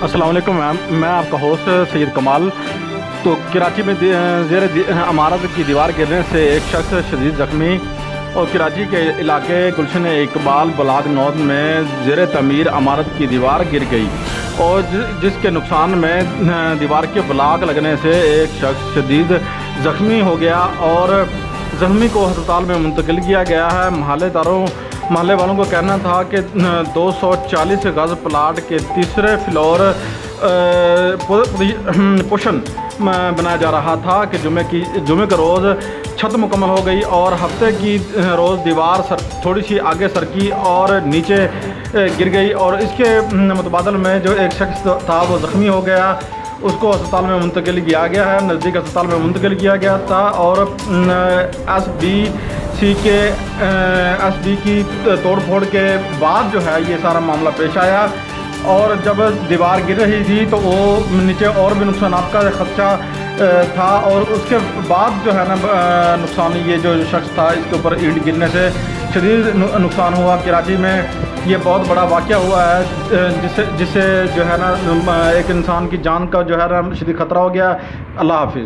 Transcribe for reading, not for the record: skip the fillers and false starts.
अस्सलाम वालेकुम मैम, मैं आपका होस्ट सैयद कमाल। तो कराची में ज़ेर इमारत की दीवार गिरने से एक शख्स शदीद ज़ख्मी और कराची के इलाके गुलशन इकबाल ब्लॉक 9 में ज़ेर तमीर इमारत की दीवार गिर गई और जिसके नुकसान में दीवार के ब्लॉक लगने से एक शख्स शदीद ज़ख्मी हो गया और ज़ख्मी को अस्पताल में मुंतकिल किया गया है। महल्ले वालों को कहना था कि 240 गज़ प्लाट के तीसरे फ्लोर पोर्शन बनाया जा रहा था कि जुमे के रोज़ छत मुकम्मल हो गई और हफ्ते की रोज़ दीवार थोड़ी सी आगे सरकी और नीचे गिर गई और इसके मुतबादल में जो एक शख्स था वो ज़ख्मी हो गया। उसको अस्पताल में मुंतकिल किया गया है, नज़दीक अस्पताल में मुंतकिल किया गया था और एसबी की तोड़ फोड़ के बाद जो है ये सारा मामला पेश आया और जब दीवार गिर रही थी तो वो नीचे और भी नुकसान का खदशा था और उसके बाद जो है ना नुकसान ये जो शख्स था इसके ऊपर ईंट गिरने से शदीद नुकसान हुआ। कराची में ये बहुत बड़ा वाक़या हुआ है जिससे जो है ना एक इंसान की जान का जो है ना शदीद ख़तरा हो गया। अल्लाह हाफिज़।